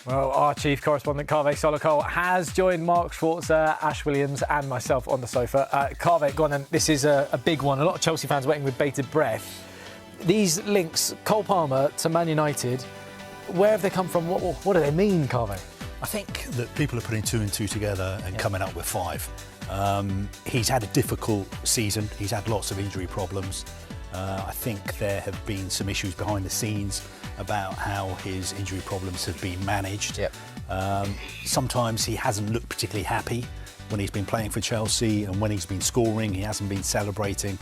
Well, our chief correspondent, Kaveh Solokol, has joined Mark Schwarzer, Ash Williams and myself on the sofa. Kaveh, go on, and this is a big one. A lot of Chelsea fans waiting with bated breath. These links, Cole Palmer to Man United, where have they come from? What do they mean, Kaveh? I think that people are putting 2 and 2 together and coming up with 5. He's had a difficult season. He's had lots of injury problems. I think there have been some issues behind the scenes about how his injury problems have been managed. Yep. Sometimes he hasn't looked particularly happy when he's been playing for Chelsea, and when he's been scoring, he hasn't been celebrating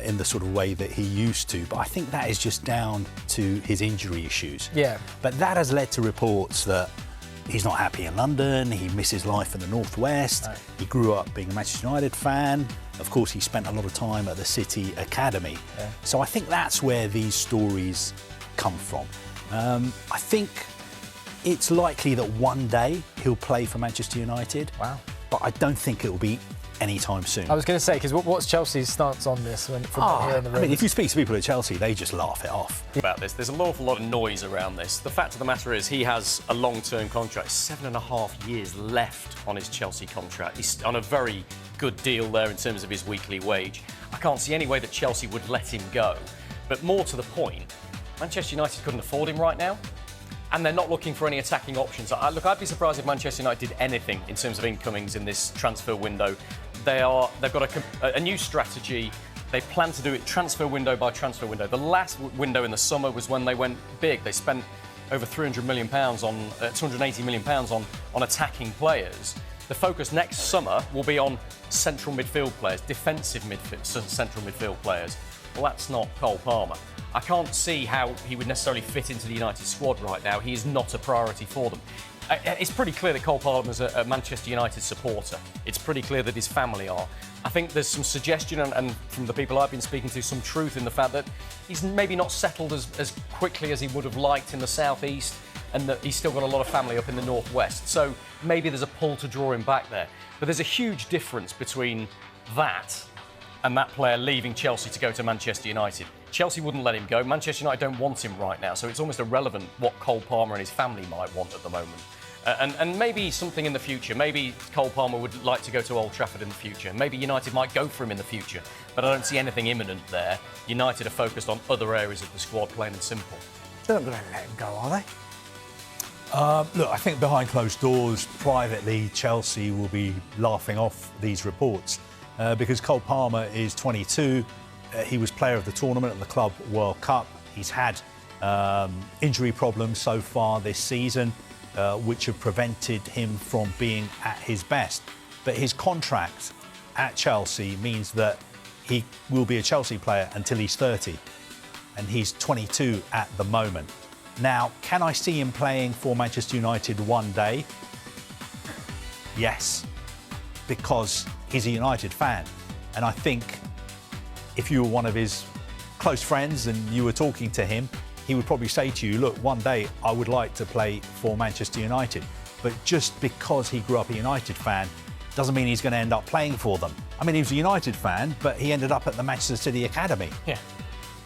in the sort of way that he used to. But I think that is just down to his injury issues. Yeah. But that has led to reports that he's not happy in London, he misses life in the Northwest, he grew up being a Manchester United fan. Of course, he spent a lot of time at the City Academy. Yeah. So I think that's where these stories come from. I think it's likely that one day he'll play for Manchester United. Wow. But I don't think it will be anytime soon. I was going to say, because what's Chelsea's stance on this from here in the room? I mean, if you speak to people at Chelsea, they just laugh it off. About this, there's an awful lot of noise around this. The fact of the matter is he has a long-term contract, 7.5 years left on his Chelsea contract. He's on a very good deal there in terms of his weekly wage. I can't see any way that Chelsea would let him go. But more to the point, Manchester United couldn't afford him right now, and they're not looking for any attacking options. Look, I'd be surprised if Manchester United did anything in terms of incomings in this transfer window. They've got a new strategy. They plan to do it transfer window by transfer window. The last window in the summer was when they went big. They spent over £280 million on attacking players. The focus next summer will be on central midfield players, defensive central midfield players. Well, that's not Cole Palmer. I can't see how he would necessarily fit into the United squad right now. He is not a priority for them. It's pretty clear that Cole Palmer's a Manchester United supporter. It's pretty clear that his family are. I think there's some suggestion, and from the people I've been speaking to, some truth in the fact that he's maybe not settled as quickly as he would have liked in the southeast, and that he's still got a lot of family up in the northwest. So maybe there's a pull to draw him back there. But there's a huge difference between that and that player leaving Chelsea to go to Manchester United. Chelsea wouldn't let him go. Manchester United don't want him right now, so it's almost irrelevant what Cole Palmer and his family might want at the moment. And maybe something in the future. Maybe Cole Palmer would like to go to Old Trafford in the future. Maybe United might go for him in the future, but I don't see anything imminent there. United are focused on other areas of the squad, plain and simple. They're not going to let him go, are they? Look, I think behind closed doors, privately, Chelsea will be laughing off these reports because Cole Palmer is 22. He was player of the tournament at the Club World Cup. He's had injury problems so far this season, which have prevented him from being at his best. But his contract at Chelsea means that he will be a Chelsea player until he's 30, and he's 22 at the moment. Now, can I see him playing for Manchester United one day? Yes, because he's a United fan. And I think if you were one of his close friends and you were talking to him, he would probably say to you, look, one day I would like to play for Manchester United. But just because he grew up a United fan doesn't mean he's going to end up playing for them. I mean, he was a United fan, but he ended up at the Manchester City Academy. Yeah.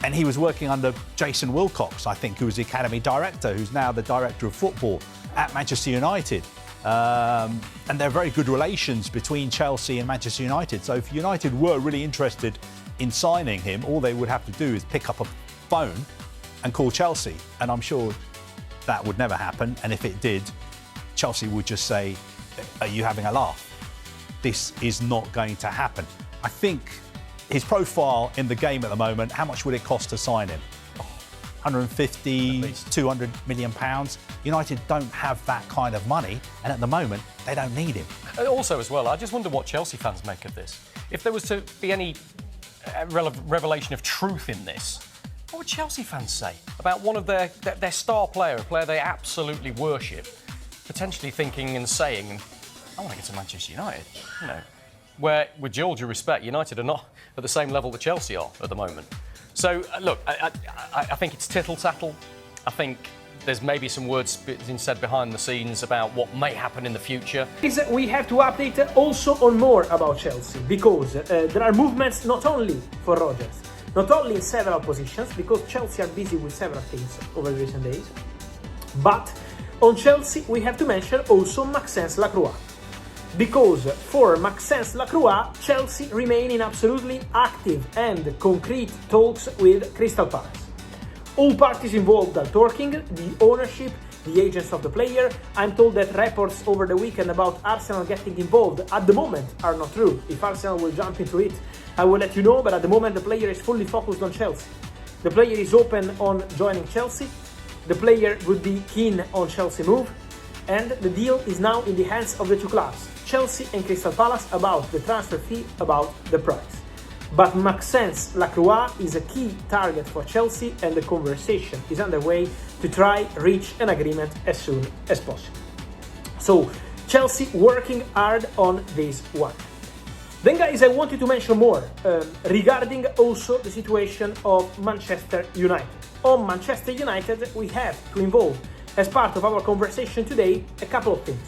And he was working under Jason Wilcox, I think, who was the Academy director, who's now the director of football at Manchester United. And there are very good relations between Chelsea and Manchester United. So if United were really interested in signing him, all they would have to do is pick up a phone and call Chelsea. And I'm sure that would never happen. And if it did, Chelsea would just say, are you having a laugh? This is not going to happen. I think his profile in the game at the moment, how much would it cost to sign him? 150, 200 million pounds. United don't have that kind of money, and at the moment, they don't need him. Also, as well, I just wonder what Chelsea fans make of this. If there was to be any revelation of truth in this, what would Chelsea fans say about one of their star player, a player they absolutely worship, potentially thinking and saying, I want to get to Manchester United, you know, where, with all due respect, United are not at the same level that Chelsea are at the moment. So, look, I think it's tittle-tattle. I think there's maybe some words being said behind the scenes about what may happen in the future. We have to update also on more about Chelsea, because there are movements not only for Rodgers, not only in several positions, because Chelsea are busy with several things over the recent days, but On Chelsea, we have to mention also Maxence Lacroix. Because for Maxence Lacroix, Chelsea remain in absolutely active and concrete talks with Crystal Palace. All parties involved are talking, the ownership, the agents of the player. I'm told that reports over the weekend about Arsenal getting involved at the moment are not true. If Arsenal will jump into it, I will let you know, but at the moment the player is fully focused on Chelsea. The player is open on joining Chelsea. The player would be keen on Chelsea move, and the deal is now in the hands of the two clubs, Chelsea and Crystal Palace, about the transfer fee, about the price. But Maxence Lacroix is a key target for Chelsea, and the conversation is underway to try reach an agreement as soon as possible. So Chelsea working hard on this one. Then guys, I wanted to mention more regarding also the situation of Manchester United. On Manchester United, we have to involve, as part of our conversation today, a couple of things.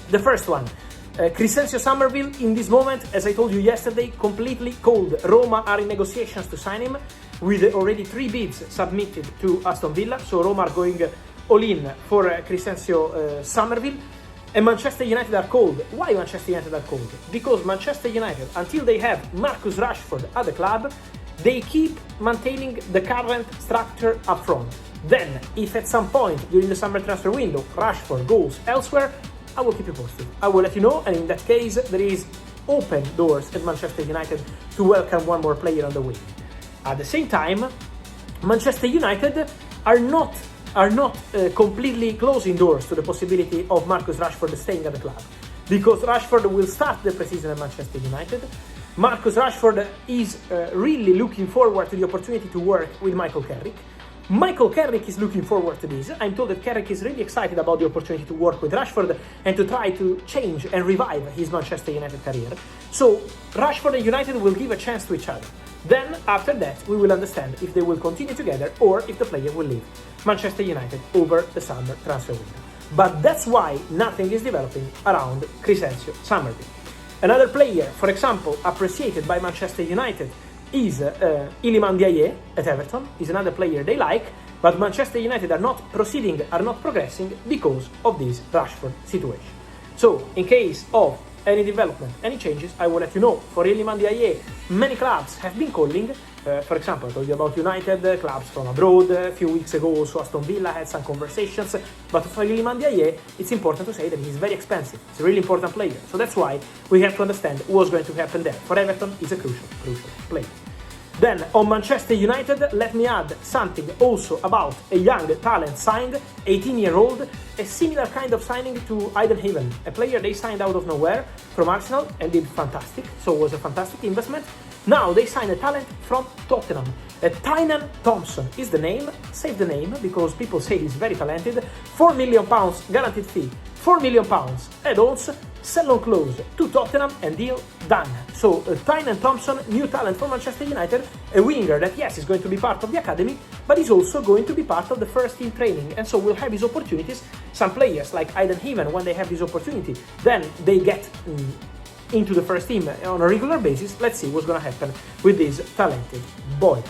The first one, Crescencio Somerville, in this moment, as I told you yesterday, completely cold. Roma are in negotiations to sign him, with already 3 bids submitted to Aston Villa, so Roma are going all in for Crescencio Somerville. And Manchester United are cold. Why Manchester United are cold? Because Manchester United, until they have Marcus Rashford at the club, they keep maintaining the current structure up front. Then, if at some point during the summer transfer window Rashford goes elsewhere, I will keep you posted. I will let you know, and in that case, there is open doors at Manchester United to welcome one more player on the wing. At the same time, Manchester United are not completely closing doors to the possibility of Marcus Rashford staying at the club, because Rashford will start the preseason at Manchester United. Marcus Rashford is really looking forward to the opportunity to work with Michael Carrick. Michael Carrick is looking forward to this. I'm told that Carrick is really excited about the opportunity to work with Rashford and to try to change and revive his Manchester United career. So Rashford and United will give a chance to each other. Then, after that, we will understand if they will continue together or if the player will leave Manchester United over the summer transfer window. But that's why nothing is developing around Crescencio Somerville. Another player, for example, appreciated by Manchester United is Iliman Ndiaye at Everton. Is another player they like, but Manchester United are not progressing because of this Rashford situation. So, in case of any development, any changes, I will let you know. For Iliman Ndiaye, many clubs have been calling. For example, I told you about United, clubs from abroad. A few weeks ago, also Aston Villa had some conversations. But for Iliman Ndiaye, it's important to say that he's very expensive. He's a really important player. So that's why we have to understand what's going to happen there. For Everton, he's a crucial player. Then, on Manchester United, let me add something also about a young talent signed, 18-year-old, a similar kind of signing to Aiden Haven, a player they signed out of nowhere from Arsenal and did fantastic, so it was a fantastic investment. Now they signed a talent from Tottenham. Tynan Thompson is the name. Save the name, because people say he's very talented. £4 million guaranteed fee, £4 million add-ons, sell on close to Tottenham, and deal done. So Tynan Thompson, new talent for Manchester United, a winger that, yes, is going to be part of the academy, but is also going to be part of the first team training, and so will have his opportunities. Some players like Aiden Heeman, when they have this opportunity, then they get into the first team on a regular basis. Let's see what's going to happen with this talented boy.